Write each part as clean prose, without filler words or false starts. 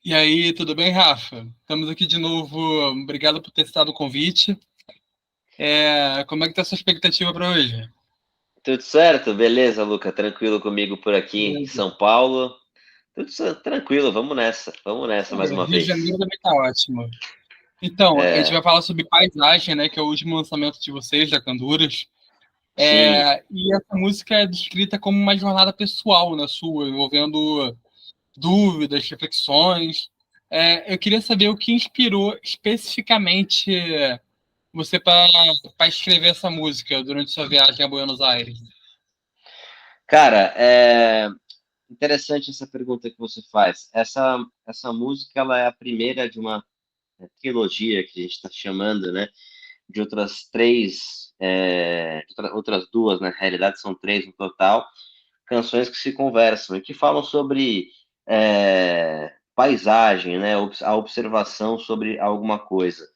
E aí, tudo bem, Rafa? Estamos aqui de novo. Obrigado por ter aceitado o convite. Como é que tá a sua expectativa para hoje? Tudo certo? Beleza, Luca? Tranquilo comigo por aqui em Beleza. São Paulo. Tranquilo, vamos nessa. Vamos nessa mais Cara, uma Rio de vez. Janeiro também tá ótimo. Então, a gente É, vai falar sobre Paisagem, né, que é o último lançamento de vocês, da Canduras. sim. E essa música é descrita como uma jornada pessoal, né, sua, envolvendo dúvidas, reflexões. Eu queria saber o que inspirou especificamente você para escrever essa música durante sua viagem a Buenos Aires. Cara, interessante essa pergunta que você faz. Essa música ela é a primeira de uma trilogia que a gente está chamando, né? De outras três, outras duas, na realidade são três no total, canções que se conversam e que falam sobre paisagem, né? A observação sobre alguma coisa.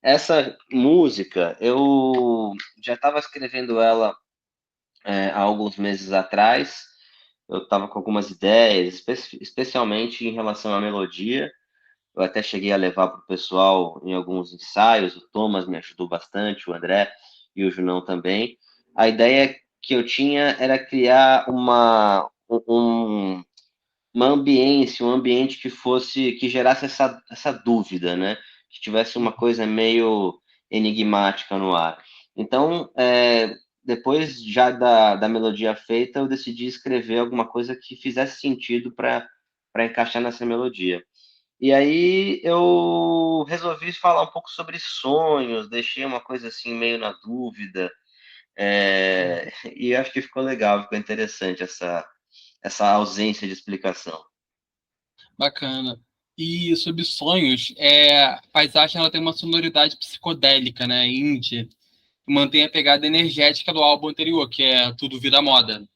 Essa música, eu já estava escrevendo ela há alguns meses atrás. Eu estava com algumas ideias, especialmente em relação à melodia. Eu até cheguei a levar para o pessoal em alguns ensaios. O Thomas me ajudou bastante, o André e o Junão também. A ideia que eu tinha era criar uma ambiência, um ambiente que gerasse essa dúvida, né? Que tivesse uma coisa meio enigmática no ar. Então, depois já da melodia feita, eu decidi escrever alguma coisa que fizesse sentido para encaixar nessa melodia. E aí eu resolvi falar um pouco sobre sonhos, deixei uma coisa assim meio na dúvida, e acho que ficou legal, ficou interessante essa ausência de explicação. Bacana. E sobre sonhos, Paisagem ela tem uma sonoridade psicodélica, né, indie, que mantém a pegada energética do álbum anterior, que é Tudo Vira Moda.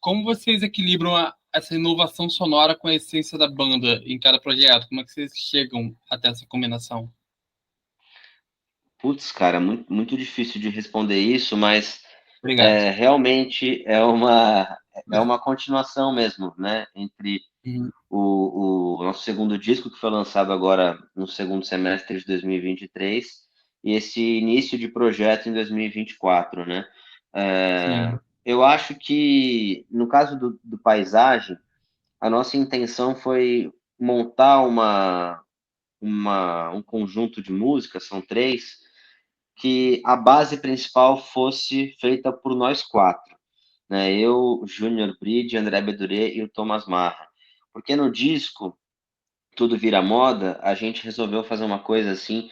Como vocês equilibram essa inovação sonora com a essência da banda em cada projeto? Como é que vocês chegam até essa combinação? Putz, cara, muito difícil de responder isso, mas Obrigado. realmente é uma continuação mesmo, né? Entre Uhum. o nosso segundo disco, que foi lançado agora no segundo semestre de 2023, e esse início de projeto em 2024, né? Sim. Eu acho que, no caso do Paisagem, a nossa intenção foi montar um conjunto de músicas, são três, que a base principal fosse feita por nós quatro, né? Eu, Júnior Bride, André Bedurê e o Thomas Marra. Porque no disco Tudo Vira Moda, a gente resolveu fazer uma coisa assim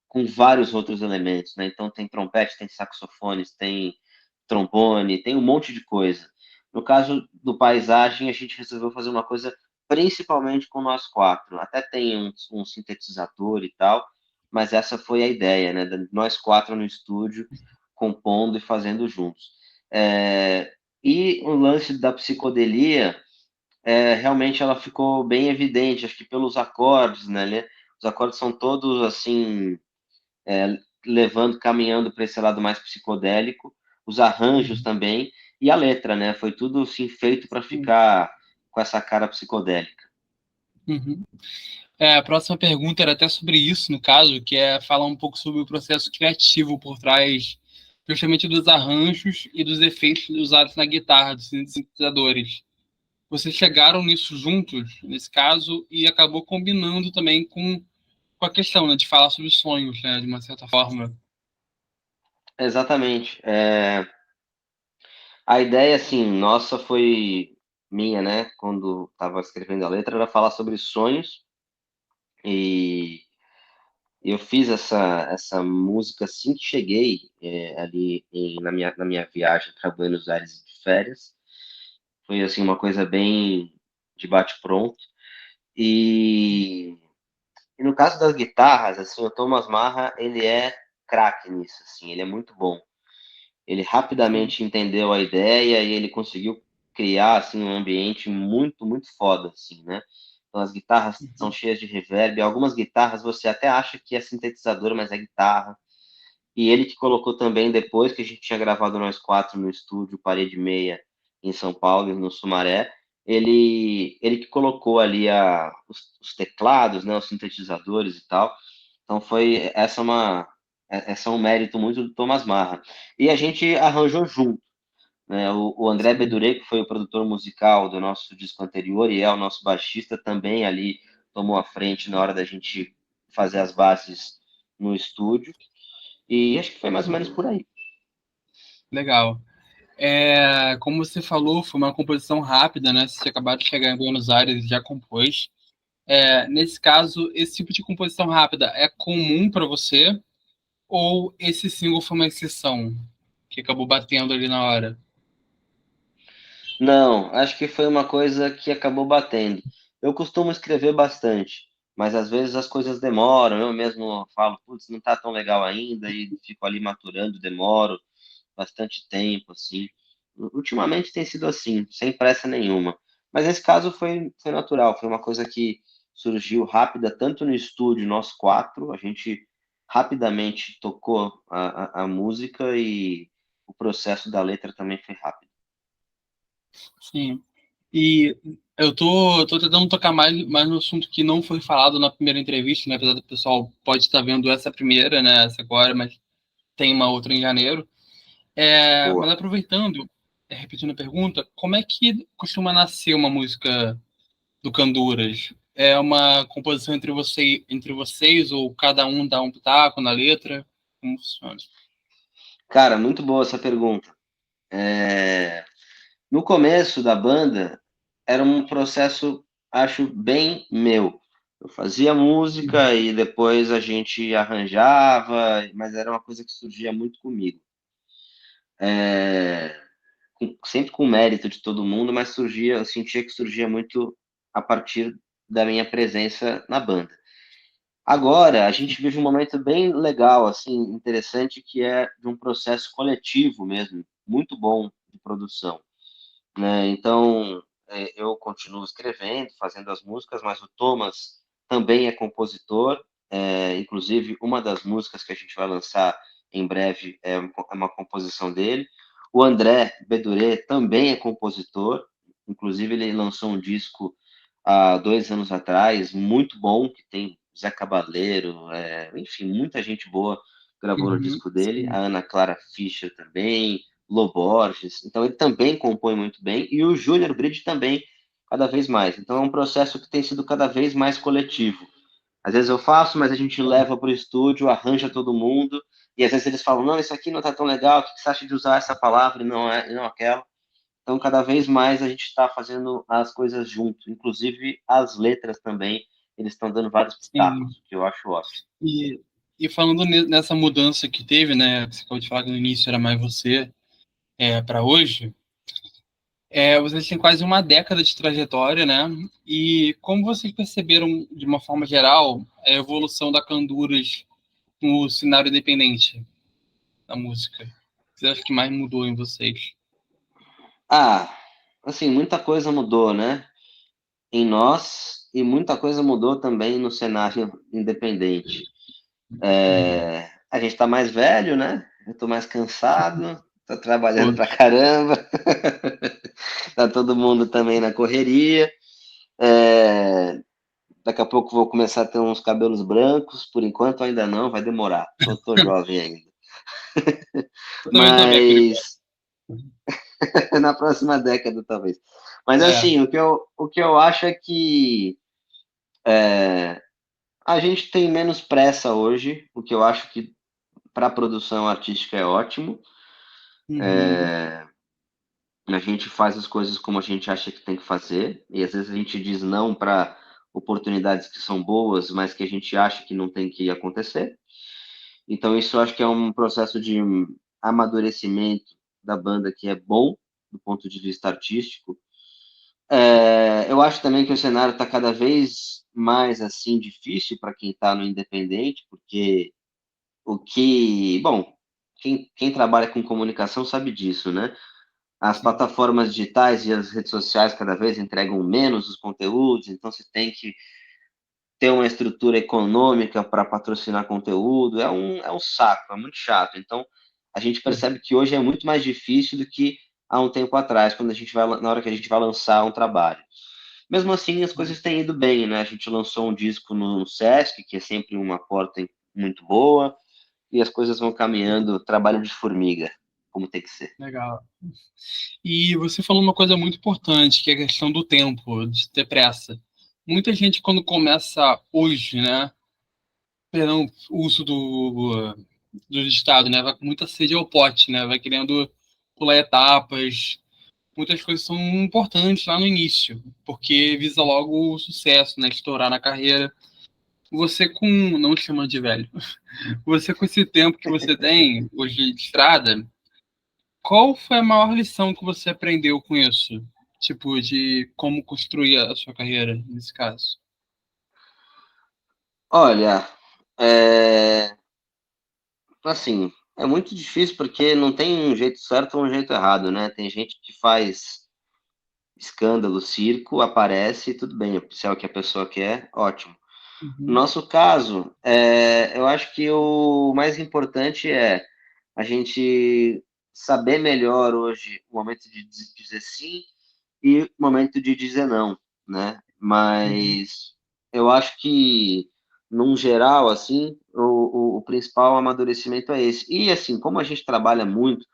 com vários outros elementos, né? Então tem trompete, tem saxofones, tem trombone, tem um monte de coisa. No caso do Paisagem, a gente resolveu fazer uma coisa principalmente com nós quatro. Até tem um sintetizador e tal, mas essa foi a ideia, né? Nós quatro no estúdio, compondo e fazendo juntos. E o lance da psicodelia, realmente ela ficou bem evidente, acho que pelos acordes, né? Os acordes são todos assim, levando, caminhando para esse lado mais psicodélico, os arranjos Uhum. também, e a letra, né? Foi tudo assim feito para Sim. ficar com essa cara psicodélica. Uhum. A próxima pergunta era até sobre isso, no caso, que é falar um pouco sobre o processo criativo por trás, justamente dos arranjos e dos efeitos usados na guitarra, dos sintetizadores. Vocês chegaram nisso juntos, nesse caso, e acabou combinando também com a questão, né, de falar sobre sonhos, né, de uma certa forma. Exatamente. A ideia, assim, nossa foi minha, né? Quando estava escrevendo a letra, era falar sobre sonhos e eu fiz essa música assim que cheguei na minha viagem para Buenos Aires de férias. Foi assim uma coisa bem de bate-pronto. E, e no caso das guitarras, assim, o Thomas Marra, ele é craque nisso, assim, ele é muito bom. Ele Sim. rapidamente entendeu a ideia e ele conseguiu criar assim um ambiente muito foda, assim, né? Então as guitarras são Uhum. cheias de reverb, algumas guitarras você até acha que é sintetizador, mas é guitarra. E ele que colocou também depois que a gente tinha gravado nós quatro no estúdio Parede Meia em São Paulo, no Sumaré, ele que colocou ali os teclados, né, os sintetizadores e tal. Então essa é um mérito muito do Thomas Marra. E a gente arranjou junto, né? O André Sim, Bedure, que foi o produtor musical do nosso disco anterior e é o nosso baixista, também ali tomou a frente na hora da gente fazer as bases no estúdio. E acho que foi mais ou menos por aí. legal. Como você falou, foi uma composição rápida, né? Você acabou de chegar em Buenos Aires e já compôs. Nesse caso, esse tipo de composição rápida é comum para você? Ou esse single foi uma exceção que acabou batendo ali na hora? Não, acho que foi uma coisa que acabou batendo. Eu costumo escrever bastante, mas às vezes as coisas demoram. Eu mesmo falo, putz, não tá tão legal ainda, e fico ali maturando, demoro bastante tempo, assim. Ultimamente tem sido assim, sem pressa nenhuma. Mas nesse caso foi natural, foi uma coisa que surgiu rápida, tanto no estúdio, nós quatro, a gente rapidamente tocou a música e o processo da letra também foi rápido. Sim. E eu tô tentando tocar mais no assunto que não foi falado na primeira entrevista, né? Apesar do pessoal pode estar vendo essa primeira, né? Essa agora, mas tem uma outra em janeiro. Mas Boa. aproveitando, repetindo a pergunta, como é que costuma nascer uma música do Canduras? É uma composição entre vocês ou cada um dá um pitaco na letra? Como funciona? Cara, muito boa essa pergunta. No começo da banda, era um processo, acho, bem meu. Eu fazia música e depois a gente arranjava, mas era uma coisa que surgia muito comigo. Sempre com mérito de todo mundo, mas surgia, eu sentia que surgia muito a partir da minha presença na banda. Agora, a gente vive um momento bem legal, assim, interessante, que é de um processo coletivo mesmo, muito bom de produção, né? Então, eu continuo escrevendo, fazendo as músicas, mas o Thomas também é compositor. Inclusive, uma das músicas que a gente vai lançar em breve é uma composição dele. O André Beduré também é compositor, inclusive ele lançou um disco há 2 anos atrás, muito bom, que tem Zé Cabaleiro, enfim, muita gente boa gravou no Uhum, disco dele. A sim. Ana Clara Fischer também, Lô Borges, então ele também compõe muito bem, e o Júnior Bride também, cada vez mais. Então é um processo que tem sido cada vez mais coletivo. Às vezes eu faço, mas a gente leva para o estúdio, arranja todo mundo, e às vezes eles falam, não, isso aqui não está tão legal, o que você acha de usar essa palavra e não aquela? Então cada vez mais a gente está fazendo as coisas junto, inclusive as letras também, eles estão dando vários Sim. pitacos, que eu acho ótimo. E, e falando nessa mudança que teve, né? Você acabou de falar que no início era mais você, para hoje, vocês têm quase uma década de trajetória, né? E como vocês perceberam, de uma forma geral, a evolução da Canduras no cenário independente da música? O que você acha que mais mudou em vocês? Ah, assim, muita coisa mudou, né? Em nós, e muita coisa mudou também no cenário independente. A gente tá mais velho, né? Eu tô mais cansado, tô trabalhando pra Todos. caramba, tá todo mundo também na correria. É, Daqui a pouco vou começar a ter uns cabelos brancos, por enquanto ainda não, vai demorar. Tô jovem ainda. Eu também tô bem por enquanto. Mas na próxima década, talvez. Mas É, assim, o que eu acho é que a gente tem menos pressa hoje, o que eu acho que para produção artística é ótimo. uhum, A gente faz as coisas como a gente acha que tem que fazer, e às vezes a gente diz não para oportunidades que são boas, mas que a gente acha que não tem que acontecer. Então, isso eu acho que é um processo de amadurecimento da banda que é bom do ponto de vista artístico. Eu acho também que o cenário está cada vez mais assim difícil para quem está no independente, porque bom, quem trabalha com comunicação sabe disso, né? As sim, plataformas digitais e as redes sociais cada vez entregam menos os conteúdos, então você tem que ter uma estrutura econômica para patrocinar conteúdo. É um saco, é muito chato. Então, a gente percebe que hoje é muito mais difícil do que há um tempo atrás, na hora que a gente vai lançar um trabalho. Mesmo assim, as coisas têm ido bem, né? A gente lançou um disco no Sesc, que é sempre uma porta muito boa, e as coisas vão caminhando, trabalho de formiga, como tem que ser. Legal. E você falou uma coisa muito importante, que é a questão do tempo, de ter pressa. Muita gente, quando começa hoje, né, perdão, o uso do estado, né, vai com muita sede ao pote, né, vai querendo pular etapas. Muitas coisas são importantes lá no início, porque visa logo o sucesso, né, estourar na carreira. Você com, não te chamando de velho, você com esse tempo que você tem hoje de estrada, qual foi a maior lição que você aprendeu com isso? Tipo, de como construir a sua carreira, nesse caso. Olha, é, assim, é muito difícil porque não tem um jeito certo ou um jeito errado, né? Tem gente que faz escândalo, circo, aparece, tudo bem, se é o que a pessoa quer, ótimo. No Uhum. nosso caso, eu acho que o mais importante é a gente saber melhor hoje o momento de dizer sim e o momento de dizer não, né? Uhum. Mas eu acho que, num geral, assim, o principal amadurecimento é esse. E, assim, como a gente trabalha muito,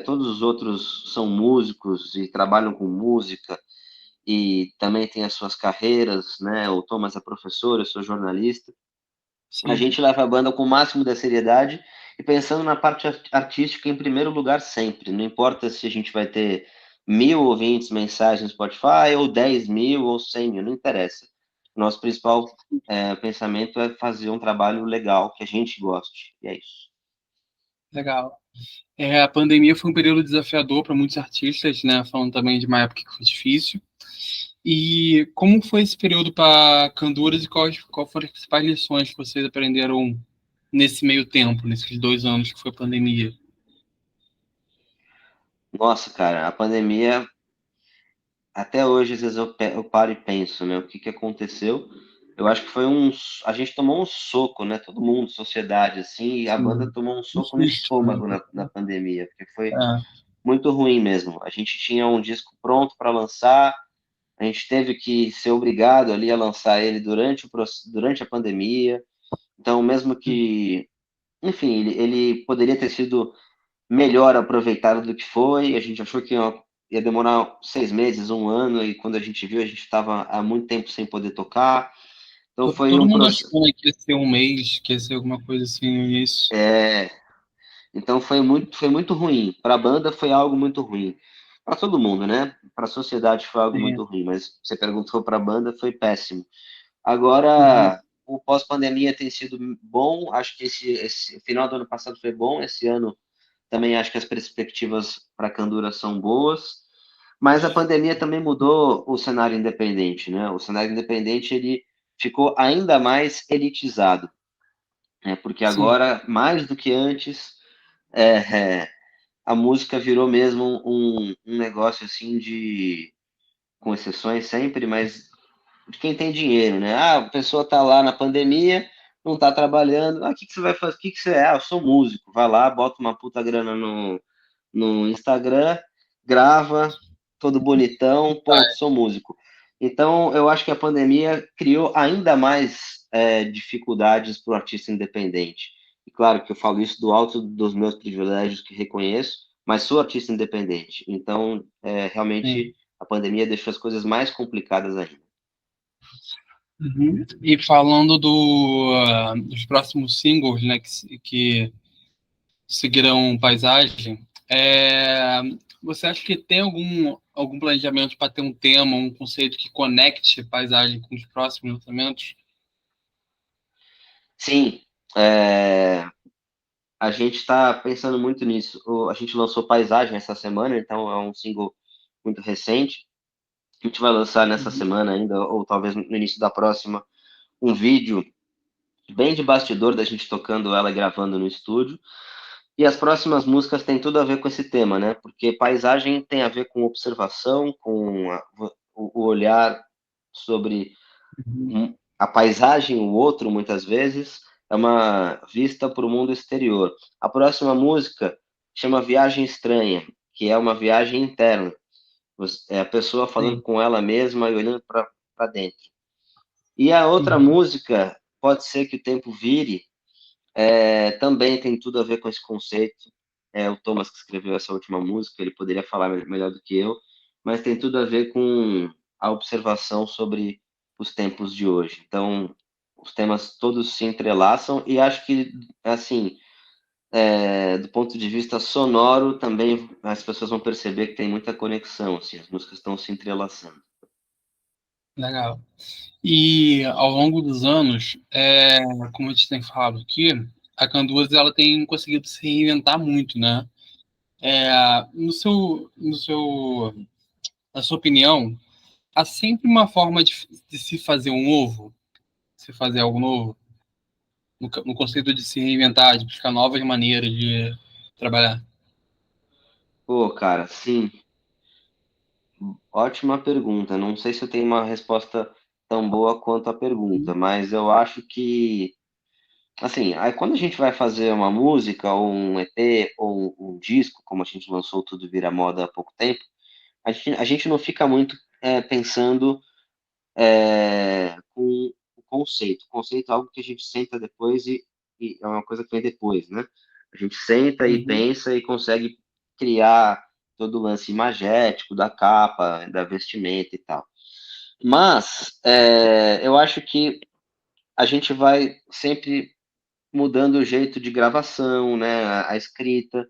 todos os outros são músicos e trabalham com música, e também tem as suas carreiras, né? O Thomas é professor, eu sou jornalista. A Sim, gente leva a banda com o máximo da seriedade e pensando na parte artística em primeiro lugar sempre. Não importa se a gente vai ter 1.000 ouvintes mensais no Spotify, ou 10.000, ou 100.000, não interessa. Nosso principal pensamento é fazer um trabalho legal, que a gente goste, e é isso. legal. A pandemia foi um período desafiador para muitos artistas, né? Falando também de uma época que foi difícil. E como foi esse período para Canduras e qual foram as principais lições que vocês aprenderam nesse meio tempo, nesses 2 anos que foi a pandemia? Nossa, cara, a pandemia, até hoje, às vezes eu paro e penso, né, o que que aconteceu. Eu acho que foi a gente tomou um soco, né, todo mundo, sociedade, assim, e a banda Sim, tomou um um soco no susto, né? estômago na pandemia, porque foi É, muito ruim mesmo. A gente tinha um disco pronto para lançar, a gente teve que ser obrigado ali a lançar ele durante a pandemia. Então, mesmo que, enfim, ele poderia ter sido melhor aproveitado do que foi. A gente achou que ia demorar 6 meses, um ano, e quando a gente viu, a gente estava há muito tempo sem poder tocar. Então foi todo um mundo processo. achou, né, que ia ser um mês, que ia ser alguma coisa assim no início. Então foi muito ruim. Para a banda foi algo muito ruim. Para todo mundo, né? Para a sociedade foi algo Sim. muito ruim, mas você perguntou para a banda, foi péssimo. Uhum. Agora, o pós-pandemia tem sido bom. Acho que esse final do ano passado foi bom. Esse ano também acho que as perspectivas para Candura são boas. Mas a pandemia também mudou o cenário independente, né? O cenário independente ele ficou ainda mais elitizado, né? Porque Sim. agora, mais do que antes, é, é, a música virou mesmo um negócio assim com exceções sempre, mas de quem tem dinheiro, né? Ah, a pessoa tá lá na pandemia, não tá trabalhando. Ah, o que que você vai fazer? O que que você é? Ah, eu sou músico. Vai lá, bota uma puta grana no Instagram, grava, todo bonitão, ponto, sou músico. Então, eu acho que a pandemia criou ainda mais dificuldades para o artista independente. E claro que eu falo isso do alto dos meus privilégios que reconheço, mas sou artista independente. Então, realmente, Sim. a pandemia deixou as coisas mais complicadas ainda. Uhum. E falando dos próximos singles, né, que seguirão Paisagem, você acha que tem algum planejamento para ter um tema, um conceito que conecte Paisagem com os próximos lançamentos? Sim, a gente está pensando muito nisso. A gente lançou Paisagem essa semana, então é um single muito recente. A gente vai lançar nessa Uhum. semana ainda, ou talvez no início da próxima, um vídeo bem de bastidor da gente tocando ela e gravando no estúdio. E as próximas músicas têm tudo a ver com esse tema, né? Porque paisagem tem a ver com observação, com o olhar sobre Uhum. a paisagem, o outro, muitas vezes, é uma vista para o mundo exterior. A próxima música chama Viagem Estranha, que é uma viagem interna. É a pessoa falando Sim. com ela mesma e olhando para dentro. E a outra Uhum. música, Pode Ser Que o Tempo Vire, também tem tudo a ver com esse conceito. É o Thomas que escreveu essa última música, ele poderia falar melhor do que eu, mas tem tudo a ver com a observação sobre os tempos de hoje. Então, os temas todos se entrelaçam e acho que, assim, do ponto de vista sonoro, também as pessoas vão perceber que tem muita conexão, assim, as músicas estão se entrelaçando. Legal. E ao longo dos anos, como a gente tem falado aqui, a Canduz ela tem conseguido se reinventar muito, né? Na sua opinião, há sempre uma forma de se fazer um novo, se fazer algo novo, no conceito de se reinventar, de buscar novas maneiras de trabalhar. Pô, cara, sim, ótima pergunta. Não sei se eu tenho uma resposta tão boa quanto a pergunta, mas eu acho que, assim, aí quando a gente vai fazer uma música, ou um EP, ou um disco, como a gente lançou Tudo Vira Moda há pouco tempo, a gente não fica muito pensando com o conceito. O conceito é algo que a gente senta depois e é uma coisa que vem depois, né? A gente senta e Uhum. pensa e consegue criar todo o lance imagético da capa, da vestimenta e tal. Mas eu acho que a gente vai sempre mudando o jeito de gravação, né? A escrita.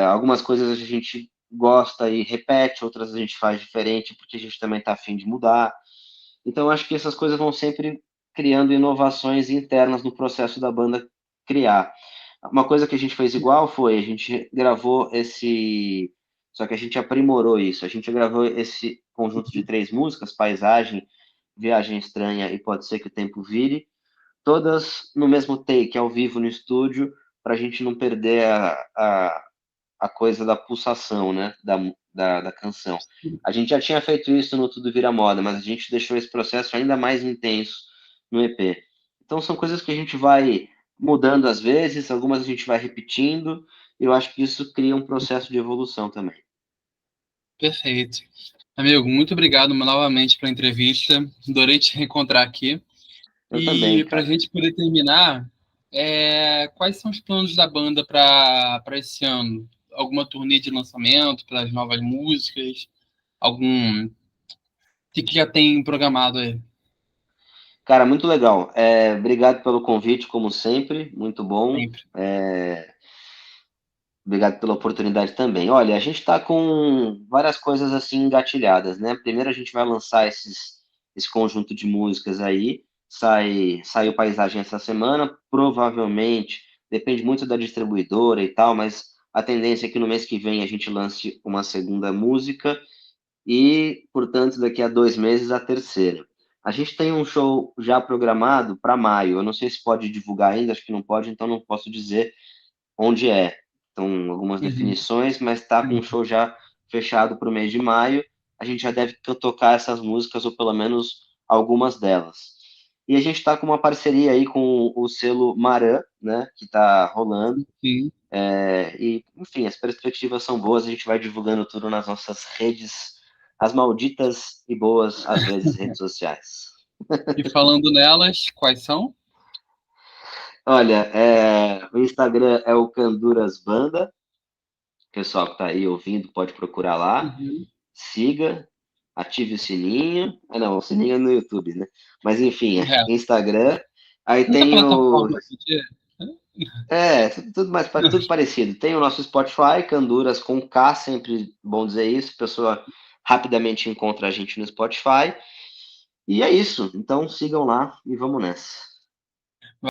Algumas coisas a gente gosta e repete, outras a gente faz diferente, porque a gente também está afim de mudar. Então, eu acho que essas coisas vão sempre criando inovações internas no processo da banda criar. Uma coisa que a gente fez igual foi, a gente gravou esse. Só que a gente aprimorou isso. A gente gravou esse conjunto de 3 músicas, Paisagem, Viagem Estranha e Pode Ser Que o Tempo Vire, todas no mesmo take, ao vivo no estúdio, para a gente não perder a coisa da pulsação, né, da canção. A gente já tinha feito isso no Tudo Vira Moda, mas a gente deixou esse processo ainda mais intenso no EP. Então são coisas que a gente vai mudando às vezes, algumas a gente vai repetindo, e eu acho que isso cria um processo de evolução também. Perfeito. Amigo, muito obrigado novamente pela entrevista. Adorei te reencontrar aqui. Eu também, E para a cara. gente poder terminar, quais são os planos da banda para esse ano? Alguma turnê de lançamento para as novas músicas? Algum. O que já tem programado aí? Cara, muito legal. Obrigado pelo convite, como sempre, muito bom. Sempre. Obrigado pela oportunidade também. Olha, a gente está com várias coisas assim engatilhadas, né? Primeiro a gente vai lançar esse conjunto de músicas aí. Saiu Paisagem essa semana, provavelmente, depende muito da distribuidora e tal, mas a tendência é que no mês que vem a gente lance uma segunda música e, portanto, daqui a 2 meses a terceira. A gente tem um show já programado para maio. Eu não sei se pode divulgar ainda, acho que não pode, então não posso dizer onde é. Então, algumas Uhum. definições, mas está com o show já fechado para o mês de maio. A gente já deve tocar essas músicas, ou pelo menos algumas delas. E a gente está com uma parceria aí com o selo Maran, né, que está rolando. Sim. Enfim, as perspectivas são boas, a gente vai divulgando tudo nas nossas redes, as malditas e boas, às vezes, redes sociais. E falando nelas, quais são? Olha, o Instagram é o Canduras Banda, o pessoal que está aí ouvindo pode procurar lá. Uhum. Siga, ative o sininho. Ah, não, o sininho é no YouTube, né? Mas enfim, É. Instagram. Aí Tanta tem o. plataforma hoje em dia. Tudo parecido. Tem o nosso Spotify, Canduras com K, sempre bom dizer isso. A pessoa rapidamente encontra a gente no Spotify. E é isso. Então sigam lá e vamos nessa.